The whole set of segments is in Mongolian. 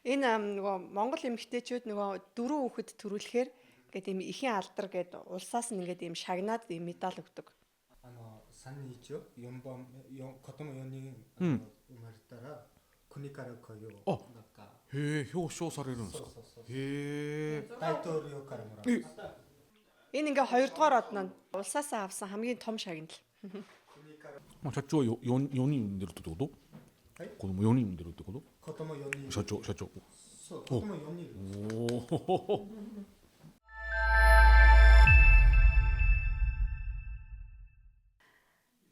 Энэ нөгөө Монгол эмэгтэйчүүд нөгөө дөрөв хүүхэд төрүүлэхээр ингээд ийм ихэн алдар гээд улсаас нь ингээд ийм шагнаад ийм медаль өгдөг. 3日よ、4番目、子供4人生まれたら国からこういうなんかへえ、表彰されるんですか。へえ。大統領からもらう。 Энэ ингээ хоёрдугаар од нь улсаас авсан хамгийн том шагнал.社長は4人産んでるってこと？子供4人産んでるってこと？子供4人。社長。そう、子供4人。おお。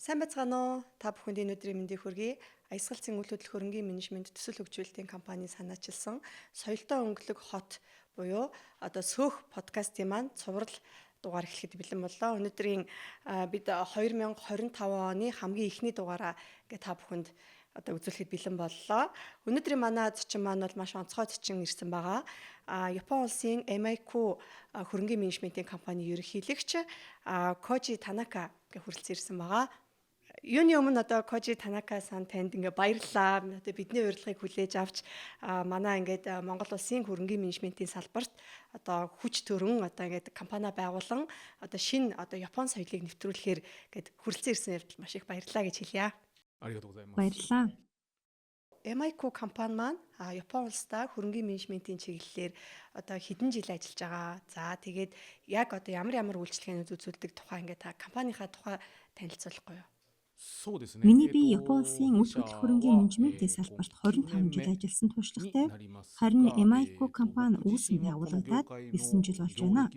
Сайн байцгаана уу? Та бүхэнд энэ өдрийн мэндийг хүргэе. Аясгалзын үйл хөдлөх хөрөнгийн менежмент төсөл хөгжүүлэлтийн компани санаачилсан соёлтой өнгөлөг хот буюу одоо сөөх подкастын маань цуврал дугаар эхлэхэд бэлэн боллоо. Өнөөдрийн бид 2025 оны хамгийн эхний дугаараа та бүхэнд одоо үзүүлэхэд бэлэн боллоо. Өнөөдрийн манай зочин маань бол маш онцгой зочин ирсэн байгаа. Япон улсын Emaiku хөрөнгийн менежментийн компани ерөнхийлөгч Koji Tanaka гэх хүрэлцэн ирсэн байгаа. Юуны өмнө одоо Koji Tanaka-сан танд ингээ баярлалаа. Одоо бидний урилгыг хүлээж авч манай ингээд Монгол улсын хөрөнгийн менежментийн салбарт одоо хүч төрөн одоо ингээд компани байгуулан одоо шинэ одоо Япон соёлыг нэвтрүүлэхээр гээд хүрэлцэн ирсэн явдал маш их баярлалаа гэж хэлье. Баярлалаа. Emaiku компани маань Япон улстай хөрөнгийн менежментийн чиглэлээр одоо хэдэн жил ажиллаж байгаа. За тэгээд яг одоо ямар үйлчлэгээнүүд үзүүлдэг тухай ингээд та компанийнхаа тухай танилцуулахгүй юу? Миний би Япон улсын үйл хөдлөх хөрөнгийн менежментийн салбарт 25 жил ажилласан туршлагатай. Харин Emaiku компани үүсгэн байгуулагдаад 9 жил болж байна.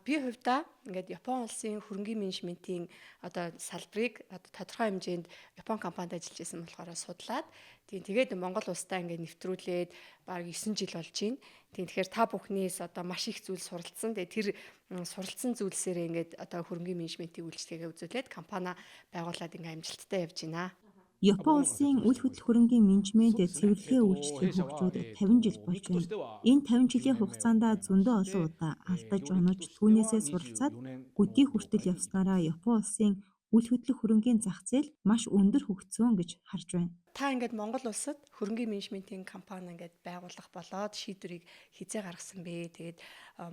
Би хувьдаа ингээд Япон улсын хөрөнгийн менежментийн одоо салбарыг одоо тодорхой хэмжээнд Япон компанид ажиллаж байсан болохоор судлаад тэгээд Монгол улстай ингээд нэвтрүүлээд бараг 9 жил болж байна. Тэгэхээр та бүхнээс одоо маш их зүйл суралцсан. Тэр суралцсан зүйлсээрээ ингээд одоо хөрөнгийн менежментийн үйлчлэгээ үзүүлээд компани байгуулад ингээд амжилттай явж байна. Япон улсын үйл хөдлөх хөрөнгийн менежмент цэвэрлэгээ үйлчлэгийг хөгжүүлээд 50 жил болж байна. Энэ 50 жилийн хугацаанд зөндөө олон удаа алдаж онож түүнээсээ суралцаад өдий хүртэл явснараа Япон улсын үйл хөдлөх хөрөнгийн зах зээл маш өндөр хөгжсөн гэж харж байна. Та ингээд Монгол улсад хөрөнгийн менежментийн компани ингээд байгуулах болоод шийдвэрийг хизээ гаргасан бэ? Тэгээд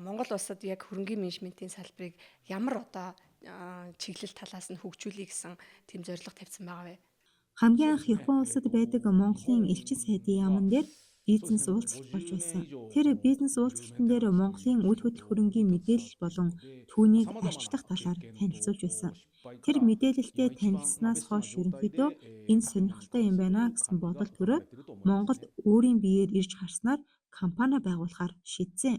Монгол улсад яг хөрөнгийн менежментийн салбарыг ямар одоо чиглэл талаас нь хөгжүүлэе гэсэн тэм зорилго тавьсан байгаа вэ? Хамгийн анх Япон улсад байдаг Монголын элчин сайдын яамн дээр бизнес уулзалт болж байсан. Тэр бизнес уулзалтан дээр Монголын үйл хөдлөх хөрөнгийн мэдээлэл болон түүнийг арчлах талаар танилцуулж байсан. Тэр мэдээлэлтэй танилцсанаас хойш ерөнхийдөө энэ сонирхолтой юм байна гэсэн бодол төрөөд Монголд өөрийн биеэр ирж харснаар компани байгуулахаар шийдсэн.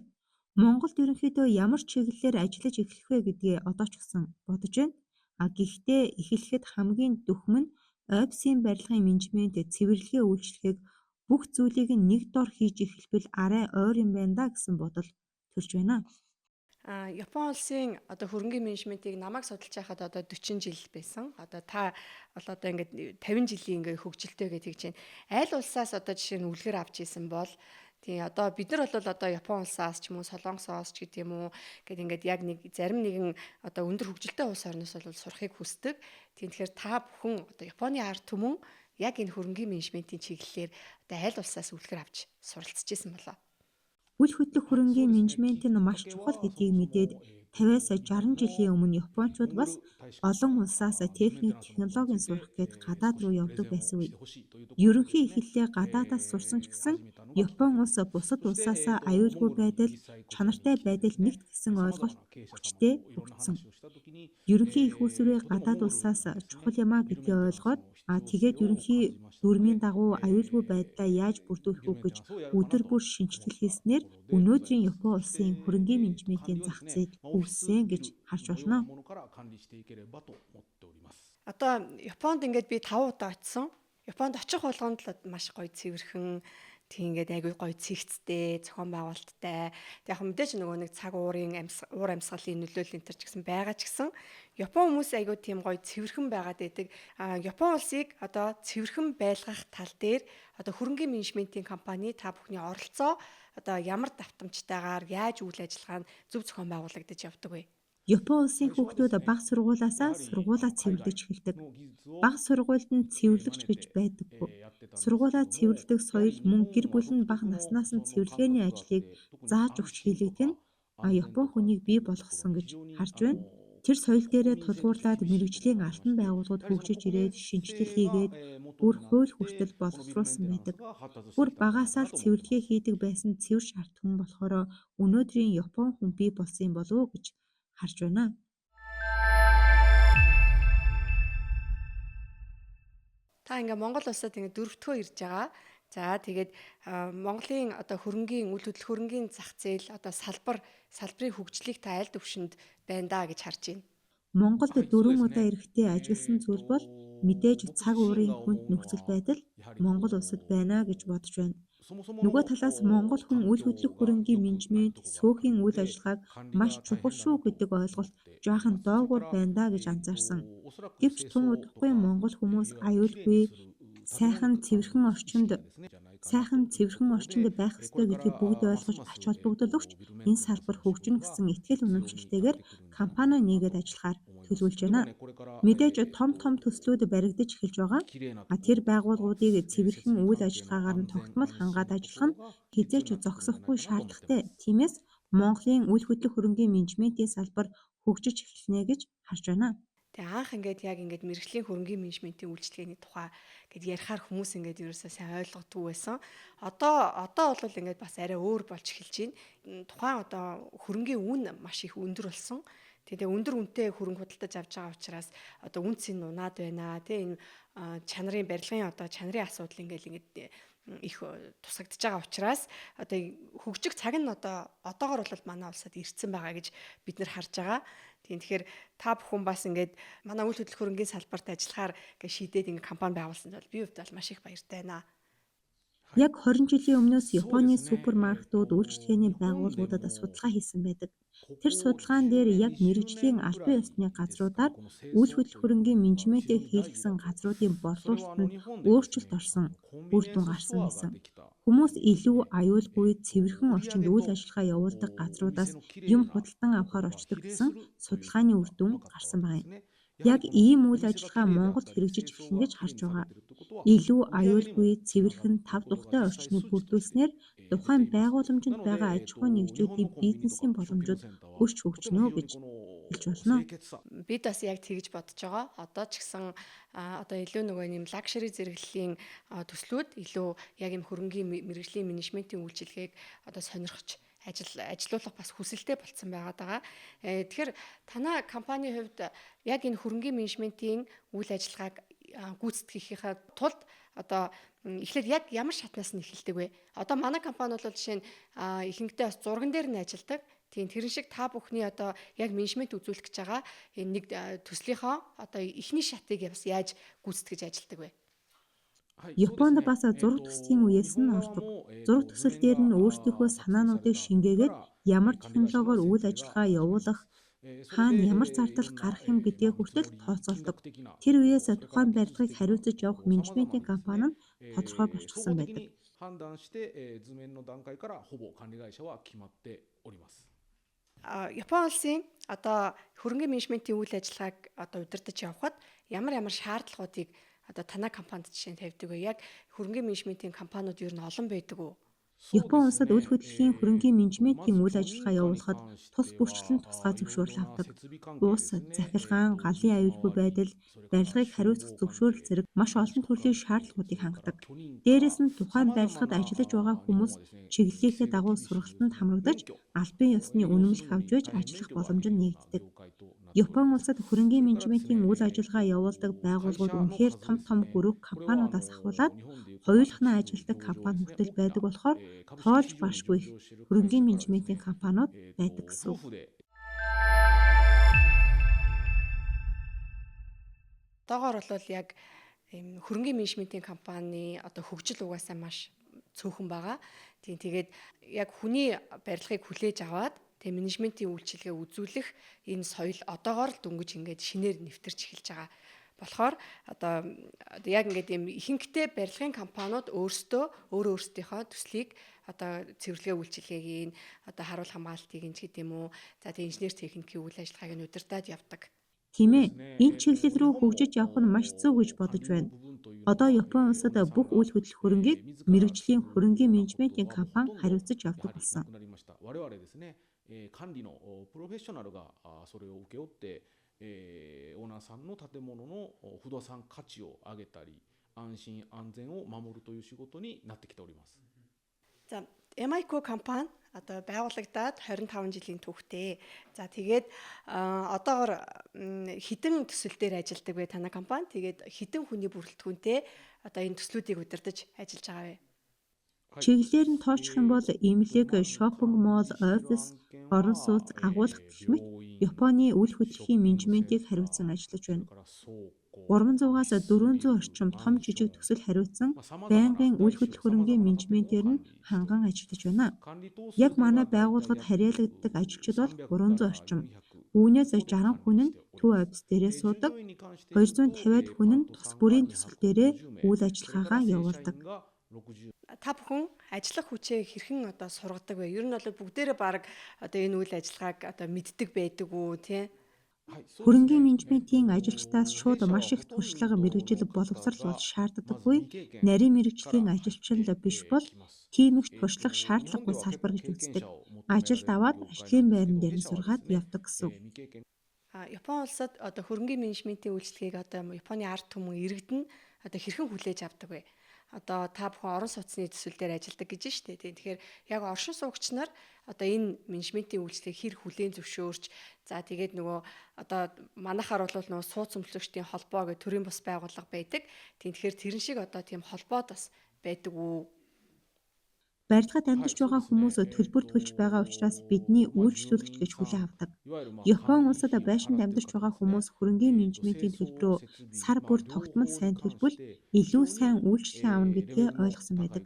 Монголд ерөнхийдөө ямар чиглэлээр ажиллаж эхлэх вэ гэдгээ одоо ч гэсэн бодож байна. Гэхдээ эхлэхэд хамгийн дөхөм нь ойбсын барилгын менежмент цэвэрлэгээ үйлчлэгийг бүх зүйлийг нэг дор хийж эхэлбэл арай ойр юм байна да гэсэн бодол төрж байна. Япон улсын одоо хөрөнгийн менежментийг намайг судалж байхад одоо 40 жил байсан. Одоо та бол одоо ингээд 50 жилийн ингээд хөгжилтэй гэж хэлж байна. Аль улсаас одоо жишээ нь үлгэр авч исэн бол одоо бид нар бол одоо Япон улсаас ч юм уу Солонгосоос ч гэдэг юм уу гэд ингээд яг нэг зарим нэгэн одоо өндөр хөгжилтэй улс орноос бол сурахыг хүсдэг. Тэгэхээр та бүхэн одоо Японы ард түмэн яг энэ хөрөнгийн менежментийн чиглэлээр одоо аль улсаас үлгэр авч суралцж исэн болоо. Үйл хөдлөх хөрөнгийн менежмент нь маш чухал гэдгийг мэдээд 50-аас 60 жилийн өмнө Япончууд бас олон улсаас техник, технологийн сурах гээд гадаад руу явдаг байсан үе. Ерөнхий эхлэлээ гадаадаас сурсан ч гэсэн Япон улс бусад улсаас аюулгүй байдал, чанартай байдал нэгт гэсэн ойлголт хүчтэй өгсөн. Ерөнхий их үүсвэрээ гадаад улсаас чухал юмаа гэдгийг ойлгоод тэгээд ерөнхий дүрмийн дагуу аюулгүй байдлаа яаж бүрдүүлэх үү гэж өдөр бүр шинжилэл хийснээр өнөөдрийн Япон улсын хөрөнгийн менежментийн зах зээл үүссэн гэж харж байна. Одоо Японд ингээд би 5 удаа очисон. Японд очих болгонд л маш гоё цэвэрхэн ингээд айгүй гоё цэгцтэй, зохион байгуулалттай. Тэг яг мэдээж нөгөө нэг цаг уурын уур амьсгалын нөлөөлөл энэ төр ч гэсэн байгаа ч гэсэн Япон хүмүүс айгүй тийм гоё цэвэрхэн байгаад байдаг. Япон улсыг одоо цэвэрхэн байлгах тал дээр одоо хөрөнгийн менежментийн компани та бүхний оролцоо одоо ямар давтамжтайгаар яаж үйл ажиллагаа нь зөв зохион байгуулагдаж явдаг вэ? Япон улсын хүүхдүүд бага сургуулаасаа сургуулаа цэвэрлэж эхэлдэг. Бага сургуульд нь цэвэрлэгч гэж байдаггүй. Сургуулаа цэвэрлэдэг соёл мөн гэр бүл нь бага наснаас нь цэвэрлэгээний ажлыг зааж өгч хийлэгдэх нь Япон хүнийг бий болгосон гэж харж байна. Тэр соёл дээрээ тулгуурлаад мэрэгжлийн албан байгууллагууд хөгжиж ирээд шинжилэл хийгээд бүр хууль хүртэл боловсруулсан байдаг. Бүр багаасаа л цэвэрлэгээ хийдэг байсан цэвэр шарт хүн болохоор өнөөдрийн Япон хүн бий болсон юм болов уу гэж харж байна. Та ингээ Монгол улсад ингээ дөрөвдүгөө ирж байгаа. За тэгээд Монголын одоо хөрөнгийн үйл хөдлөх хөрөнгийн зах зээл одоо салбарын хөгжлийг та аль төвшөнд байна да гэж харж байна. Монголд 4 удаа ирэхдээ ажигласан зүйл бол мэдээж цаг уурын хүнд нөхцөл байдал Монгол улсад байна гэж бодож байна. Нөгөө талаас Монгол хүн үйл хөдлөх хөрөнгийн менежмент, сөөхийн үйл ажиллагааг маш чухал шүү гэдэг ойлголт жаахан доогуур байна да гэж анзаарсан. Гэвч тун удахгүй Монгол хүмүүс аюулгүй сайхан цэвэрхэн орчинд байх ёстой гэдгийг бүгд ойлгож ач холбогдол өгч энэ салбар хөгжинэ гэсэн итгэл үнэмшилтэйгээр компани нийгээд ажиллахаар төлөвлөж байна. Мэдээж том төслүүд баригдаж эхэлж байгаа. Тэр байгууллагуудыг цэвэрхэн үйл ажиллагаагаар нь тогтмол хангаад ажиллах нь хэзээ ч зогсохгүй шаардлагатай. Тиймээс Монголын үйл хөдлөх хөрөнгийн менежментийн салбар хөгжиж эхэлнэ гэж харж байна. Тэгээ анх ингээд мэрэгжлийн хөрөнгийн менежментийн үйлчлэгээний тухай гэд ярихаар хүмүүс ингээд ерөөсөө сайн ойлгодгүй байсан. Одоо бол ингээд бас арай өөр болж эхэлж байна. Тухайн одоо хөрөнгийн үн маш их өндөр болсон. Тэгээ өндөр үнэтэй хөрөнгө худалдаж авч байгаа учраас одоо үнц нь унаад байна. Тэгээ энэ чанарын барилгын одоо чанарын асуудал ингээд их тусагдж байгаа учраас одоо хөгжих цаг нь одоогор бол манай улсад ирсэн байгаа гэж бид нар харж байгаа. Тэгэхээр та бүхэн бас ингээд манай үйл хөдлөх хөрөнгийн салбарт ажиллахаар ингээд шийдээд ингээд компани байгуулсан бол би хувьд бол маш их баяртай байна. Яг 20 жилийн өмнөөс Японы супермаркетууд үйлчлэгээний байгууллагуудад судалгаа хийсэн байдаг. Тэр судалгаан дээр яг мэрэгжлийн албан ёсны газруудаар үйл хөдлөх хөрөнгийн менежментийг хийлгэсэн газруудын борлуулалтанд өөрчлөлт орсон, үр дүн гарсан байсан. Хүмүүс илүү аюулгүй цэвэрхэн орчинд үйл ажиллагаа явуулдаг газруудаас юм худалдан авахар очдог гэсэн судалгааны үр дүн гарсан байна. Яг ийм үйл ажиллагаа Монголд хэрэгжиж эхэлнэ гэж харж байгаа. Илүү аюулгүй, цэвэрхэн, тав тухтай орчныг бүрдүүлснээр тухайн байгууламжинд байгаа аж ахуй нэгжүүдийн бизнесийн боломжууд өсч хөгжнө гэж хэлж болно. Бид бас яг тэгж бодож байгаа. Одоо ч гэсэн одоо илүү нөгөө юм лакшери зэрэглэлийн төслүүд илүү яг юм хөрөнгийн мэрэгжлийн менежментийн үйлчилгээг одоо сонирхож ажилуулах бас хүсэлтэй болцсон байгаа даа. Тэгэхээр танай компанийн хувьд яг энэ хөрөнгийн менежментийн үйл ажиллагааг гүйцэтгэхийн тулд одоо эхлээд яг ямар шатнаас нь эхэлдэг вэ? Одоо манай компани бол жишээ нь ихэнхдээ бас зурган дээр нь ажилладаг. Тийм тэрэн шиг та бүхний одоо яг менежмент үзүүлэх гэж байгаа энэ нэг төслийнхоо одоо эхний шатыг бас яаж гүйцэтгэж ажилладаг вэ? Японд бас зураг төслийн үеэс нь ордог. Зураг төсөл дээр нь өөрсдийнхөө санаануудыг шингээгээд ямар технологиор үйл ажиллагаа явуулах, хаана ямар зардал гарах юм гэдгээ хүртэл тооцоолдог. Тэр үеэс тухайн барилгыг хариуцаж явах менежментийн компани нь тодорхой болчихсон байдаг. Япон улсын одоо хөрөнгийн менежментийн үйл ажиллагааг одоо удирдах явахад ямар шаардлагуудыг одоо танай компанид жишээ нь тавьдаг вэ? Яг хөрөнгийн менежментийн компаниуд ер нь олон байдаг уу? Япон улсад үйл хөдлөлийн хөрөнгийн менежментийн үйл ажиллагаа явуулахад тус бүрчлэн тусгай зөвшөөрөл авдаг. Ус, захилгаан, галын аюулгүй байдал, барилгыг хариуцах зөвшөөрөл зэрэг маш олон төрлийн шаардлагуудыг хангадаг. Дээрээс нь тухайн барилгад ажиллаж байгаа хүмүүс чиглэлийнхээ дагуу сургалтанд хамрагдаж, албан ёсны үнэмлэх авч байж ажиллах боломж нь нэгддэг. Япон улсад хөрөнгийн менежментийн үйл ажиллагаа явуулдаг байгууллагууд үнэхээр том гүрэг компаниудаас ахуулаад хоёулахнаа ажилтдаг компани хүртэл байдаг болохоор тоолж башгүй их хөрөнгийн менежментийн компаниуд байдаг гэсэн. Одоогоор бол яг ийм хөрөнгийн менежментийн компани одоо хөгжил угаасаа маш цөөхөн байгаа. Тэгээд яг хүний барилгыг хүлээж аваад тэгээ менежментийн үйлчилгээ үзүүлэх энэ соёл одоогоор л дөнгөж ингээд шинээр нэвтэрч эхэлж байгаа. Болохоор одоо яг ингээд ийм ихэнхдээ барилгын компаниуд өөрсдийнхөө төслийг одоо цэвэрлэгээ үйлчилгээг одоо харуул хамгаалтыг ч гэдэм үү. За тэг инженер техникийн үйл ажиллагааг нь удирдах явдаг. Тийм ээ. Энэ чиглэл рүү хөгжиж явах нь маш зөв гэж бодож байна. Одоо Япон улсад бүх үйл хөдлөх хөрөнгийг мэрэгжлийн хөрөнгийн менежментийн компани хариуцаж явдаг болсон. 我々ですね、管理のプロフェッショナルがそれを請け負って、オーナーさんの建物の不動産価値を上げたり、安心安全を守るという仕事になってきております。 За Emaico компани одоо байгуулагдаад 25 жилийн түүхтэй. За тэгээд одоогор хэдэн төсөл дээр ажилладаг вэ танай компани? Тэгээд хэдэн хүний бүрэлдэхүүнтэй одоо энэ төслүүдийг удирдах ажиллаж байгаа вэ? Чиглэлээр нь тооцох юм бол имлэг, шопинг молл, офис, орон сууц, агуулга гэх мэт Японы үйл хөдлөлийн менежментийг хариуцсан ажиллаж байна. 300-аас 400 орчим том жижиг төсөл хариуцсан байнгын үйл хөдлөх хөрөнгийн менежментээр нь ханган ажиллаж байна. Яг манай байгууллагад харьяалагддаг ажилчид бол 300 орчим. Үүнээс 60 хүн нь төв офис дээрээ суудаг. 250-аад хүн нь тус бүрийн төсөл дээрээ үйл ажиллагаагаа явуулдаг. Та бүхэн ажиллах хүчээ хэрхэн одоо сургадаг вэ? Ер нь бол бүгдээрээ баг одоо энэ үйл ажиллагааг одоо мэддэг байдаг уу тий? Хөрөнгийн менежментийн ажилчдаас шууд маш их туршлага мэргэжил боловсрал бол шаарддаггүй. Нарийн мэргэжлийн ажилчин л биш бол тийм их туршлага шаардлагагүй салбар гэж үздэг. Ажилд аваад ажлын байран дээр нь сургаад явдаг гэсэн. Япон улсад одоо хөрөнгийн менежментийн үйлчлэгийг одоо Японы ард түмэн иргэдэн одоо хэрхэн хүлээж авдаг вэ? Одоо та бүхэн орон сууцны төсөл дээр ажилладаг гэж штэ. Тэгэхээр яг оршин суугч нар одоо энэ менежментийн үйлчлэгийг хэр хүлээн зөвшөөрч за тэгээд нөгөө одоо манайхаар бол нөгөө сууц өмчлөгчдийн холбоо гэх төрийн бас байгууллага байдаг. Тэгэхээр тэрэн шиг одоо тийм холбоод бас байдаг уу? Барилгад амьдарч байгаа хүмүүс төлбөр төлж байгаа учраас бидний үйлчлүүлэгч гэж хүлээн авдаг. Япон улсад байшинд амьдарч байгаа хүмүүс хөрөнгийн менежментийн төлбөрөө сар бүр тогтмол сайн төлбөл илүү сайн үйлчлэл аавна гэдгээ ойлгосон байдаг.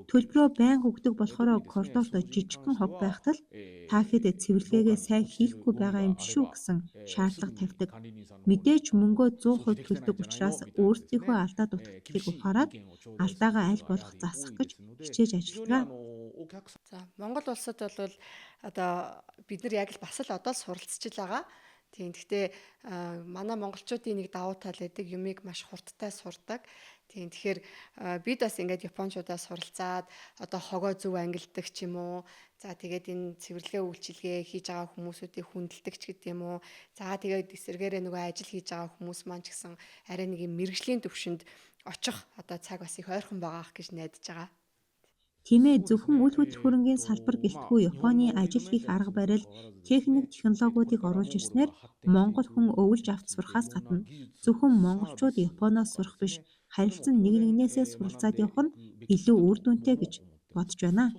Төлбөрөө байнга өгдөг болохоор коридорт жижигхэн хог байхад л та хэд цэвэрлэгээгээ сайн хийхгүй байгаа юм биш үү гэсэн шаардлага тавьдаг. Мэдээж мөнгөө 100% төлдөг учраас өөрсдийнхөө алдаа дутагдлыг ухаарад алдаагаа аль болох засах гэж хичээж ажилладаг. За Монгол улсад бол одоо бид нар яг л бас л одоо суралцж л байгаа. Тийм гэхдээ манай монголчуудын нэг давуу тал байдаг юмыг маш хурдтай сурдаг. Тийм тэгэхээр бид бас ингээд японочдоос суралцаад одоо хогоо зөв ангилдаг ч юм уу. За тэгээд энэ цэвэрлэгээ үйлчилгээ хийж байгаа хүмүүсүүдийг хүндэлдэг ч гэдэг юм уу. За тэгээд эсэргээрээ нөгөө ажил хийж байгаа хүмүүс маань ч гэсэн арай нэг юм мэрэгжлийн төвшөнд очих одоо цаг бас их ойрхон байгаа ах гэж найдаж байгаа. Тийм ээ, зөвхөн үйл хөдлөх хөрөнгийн салбар гэлтгүй Японы ажил хийх арга барил, техник технологиудыг оруулж ирснээр Монгол хүн өвлж авч сурахаас гадна зөвхөн монголчууд Японоос сурах биш, харилцан нэг нэгнээсээ суралцаад явах нь илүү үр дүнтэй гэж бодож байна.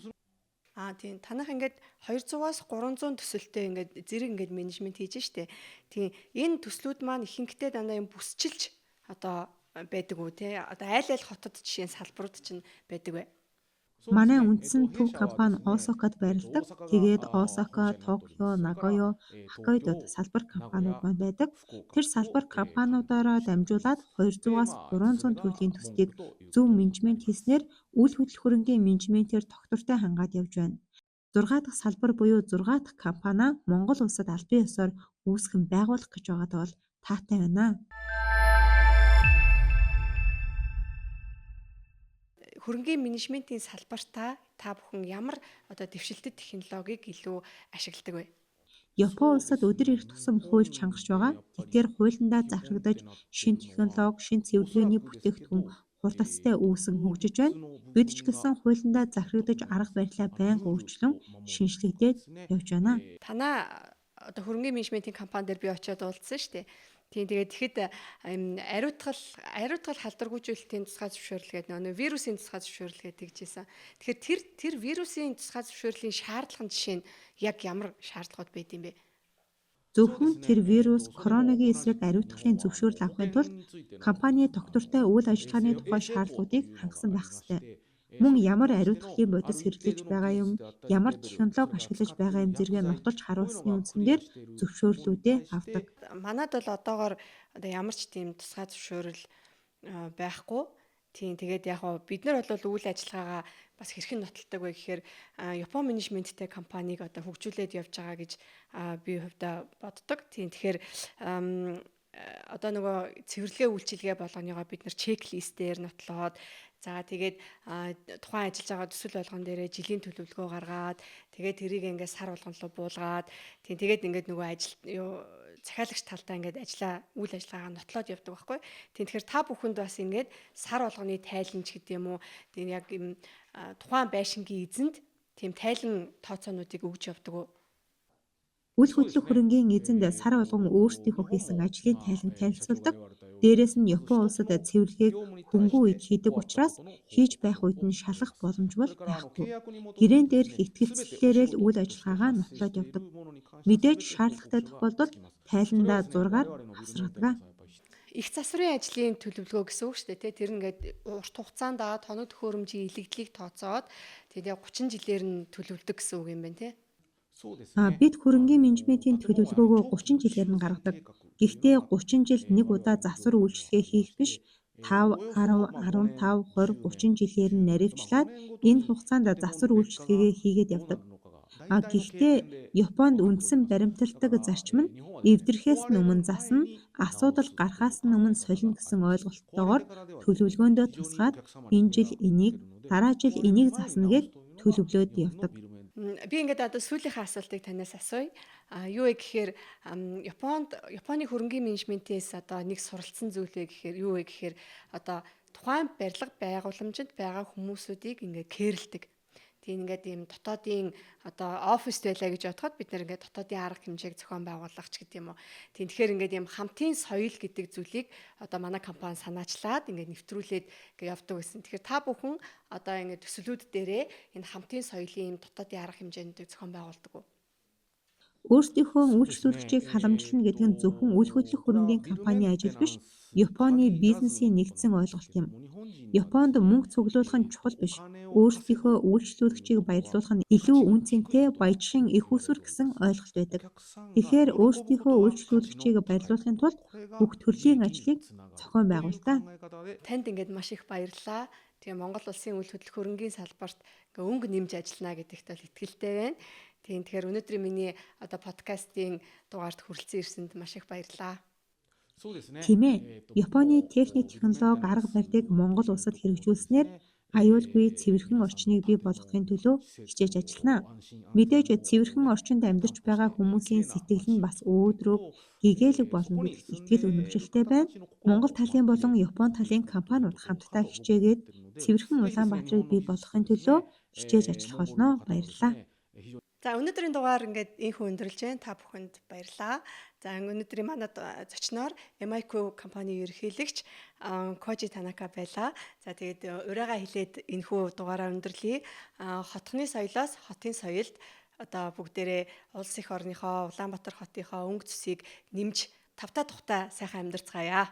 Тийм танах ингээд 200-аас 300 төсөлтэй ингээд зэрэг ингээд менежмент хийж штэ. Тийм энэ төслүүд маань ихэнхдээ дандаа юм бүсчилж одоо байдаг уу те? Одоо аль хотод жишээ нь салбарууд чинь байдаг вэ? Манай үндсэн төв компани Осакад байрладаг. Тэгээд Осака, Токио, Нагоё, Хоккайдод салбар компаниуд маань байдаг. Тэр салбар компаниудаараа дамжуулаад 200-аас 300 төрлийн төслийг зөв менежмент хийснээр үйл хөдлөх хөрөнгийн менежментээр тогтвортой хангаад явж байна. 6 дахь салбар буюу 6 дахь компани Монгол улсад албан ёсоор үүсгэн байгуулах гэж байгаадаа бол таатай байна. Хөрөнгийн менежментийн салбартаа та бүхэн ямар одоо дэвшилтэт технологиг илүү ашигладаг вэ? Япон улсад өдөр ирэх тусам хууль чангарч байгаа. Тэгэхээр хуулиндаа захирагдаж шинэ технологи, шинэ цэвэрлэгээний бүтээгдэхүүн хурдцтай үүсэн хөгжиж байна. Бид ч гэсэн хуулиндаа захирагдаж арга барилаа байнга өөрчлөн шинжлэгдээд явж байна. Танаа одоо хөрөнгийн менежментийн компани дээр би очиод уулзсан шүү дээ. Тийм тэгээд тэгэхэд ариутгал халдваргүйжүүлэлтийн тусгай зөвшөөрлгээд нөө вирусын тусгай зөвшөөрлгээд тэгжсэн. Тэгэхээр тэр вирусын тусгай зөвшөөрлийн шаардлагын жишээ нь яг ямар шаардлагууд байд юм бэ? Зөвхөн тэр вирус коронагийн эсрэг ариутгалын зөвшөөрөл авахын тулд компани доктортой үйл ажиллагааны тухай шаардлагуудыг хангасан байх ёстой. Мөн ямар ариутгалын бодис хэрэглэж байгаа юм, ямар технологи ашиглаж байгаа юм зэрэг нотолж харуулсны үндсэн дээр зөвшөөрлүүдээ авдаг. Манайд бол одоогоор одоо ямар ч тийм тусгай зөвшөөрөл байхгүй. Тийм тэгээд яг гоо бид нар бол үйл ажиллагаагаа бас хэрхэн нотолдог вэ гэхээр Япон менежменттэй компанийг одоо хөгжүүлээд явж байгаа гэж би хувьдаа боддог. Тийм тэгэхээр одоо нөгөө цэвэрлэгээ үйлчилгээ болгоныгоо бид нар чеклистээр нотлоод за тэгээд тухайн ажиллаж байгаа төсөл болгон дээрээ жилийн төлөвлөгөө гаргаад тэгээд тэрийг ингээд сар болгон руу буулгаад тийм тэгээд ингээд нөгөө ажил захиалагч талдаа ингээд үйл ажиллагаагаа нотлоод явдаг байхгүй. Тийм тэгэхээр та бүхэнд бас ингээд сар болгоны тайланч гэдэг юм уу тийм яг юм тухайн байшингийн эзэнд тийм тайлан тооцоонуудыг өгж явдаг уу? Үл хөдлөх хөрөнгийн эзэнд сар болгон өөрсдийнхөө хийсэн ажлын тайлан танилцуулдаг. Дээрээс нь Япон улсад цэвэрлэгийг хөнгөн үед хийдэг учраас хийж байх үед нь шалгах боломж бол байхгүй. Гэрээн дээрх итгэлцлээрээ л үйл ажиллагаагаа нотлоод явдаг. Мэдээж шаардлагатай тохиолдолд тайландаа зургаар авсаргадаг. Их засварын ажлын төлөвлөгөө гэсэн үг шүү дээ тий. Тэр ингээд урт хугацаанд тоног төхөөрөмжийн илэгдлийг тооцоод тэгээд яг 30 жилээр нь төлөвлөдөг гэсэн үг юм байна тий. Бид хөрөнгийн менежментийн төлөвлөгөөгөө 30 жилээр нь гаргадаг. Гэхдээ 30 жилд нэг удаа засвар үйлчлэгээ хийх биш 5, 10, 15, 20, 30 жилээр нь наривчлаад энэ хугацаанд засвар үйлчлэгээгээ хийгээд явдаг. Гэхдээ Японд үндсэн баримталдаг зарчим нь эвдрэхээс өмнө засна, асуудал гарахаас өмнө солино гэсэн ойлголттойгоор төлөвлөгөөндөө тусгаад энэ жил энийг, дараа жил энийг засна гэж төлөвлөөд явдаг. Би ингээд одоо сүүлийнхээ асуултыг танаас асууя. Юу вэ гэхээр Японы хөрөнгийн менежментээс одоо нэг суралцсан зүйл вэ гэхээр юу вэ гэхээр одоо тухайн барилга байгууламжид байгаа хүмүүсүүдийг ингээд кэрлдэг. Тийм ингээд ийм дотоодын одоо оффис байлаа гэж бодоход бид нэр ингээд дотоодын арга хэмжээг зохион байгуулах ч гэдэг юм уу. Тийм тэгэхээр ингээд ийм хамтын соёл гэдэг зүйлийг одоо манай компани санаачлаад ингээд нэвтрүүлээд ингээд явдаг гэсэн. Тэгэхээр та бүхэн одоо ингээд төсөлүүд дээрээ энэ хамтын соёлын ийм дотоодын арга хэмжээнүүдийг зохион байгуулдаг уу? Өөрсдийнхөө үйлчлүүлэгчийг халамжлана гэдэг нь зөвхөн үл хөдлөх хөрөнгийн компани ажил биш, Японы бизнесийн нэгдсэн ойлголт юм. Японд мөнгө цуглуулах нь чухал биш. Өөрсдийнхөө үйлчлүүлэгчийг баярлуулах нь илүү үн цэнтэй баяжин их усүр гэсэн ойлголт байдаг. Тэгэхээр өөрсдийнхөө үйлчлүүлэгчийг баярлуулахын тулд бүх төрлийн ажлыг зохион байгуулдаг. Танд ингээд маш их баярлалаа. Тэгээ Монгол улсын үйл хөдлөх хөрөнгийн салбарт ингээ өнгө нэмж ажиллана гэдэгт бол итгэлтэй байна. Тийм тэгэхээр өнөөдрийн миний одоо подкастын дугаард хүрэлцэн ирсэнд маш их баярлалаа. Тийм ээ. Японы техник технологи арга барилыг Монгол улсад хэрэгжүүлснээр аюулгүй цэвэрхэн орчныг бий болгохын төлөө хичээж ажиллана. Мэдээж цэвэрхэн орчинд амьдарч байгаа хүмүүсийн сэтгэл нь бас өөдрөг, гэгээлэг болно гэдэгт итгэл үнэмшилтэй байна. Монгол талын болон Япон талын компаниуд хамтдаа хичээгээд цэвэрхэн Улаанбаатарыг бий болгохын төлөө хичээж ажиллах болно. Баярлалаа. За өнөөдрийн дугаар ингээд инхүү өндөрлж байна. Та бүхэнд баярлалаа. За өнөөдрийн манай зочноор Emaiku компани ерөнхийлөгч Koji Tanaka байлаа. За тэгээд урайгаа хэлээд энэхүү дугаараа өндөрлөе. Хотхны соёлоос хотын соёлд одоо бүгдээрээ улс их орныхоо Улаанбаатар хотынхоо өнгө цэсийг нэмж тавтаа тухтай сайхан амьдарцгаая.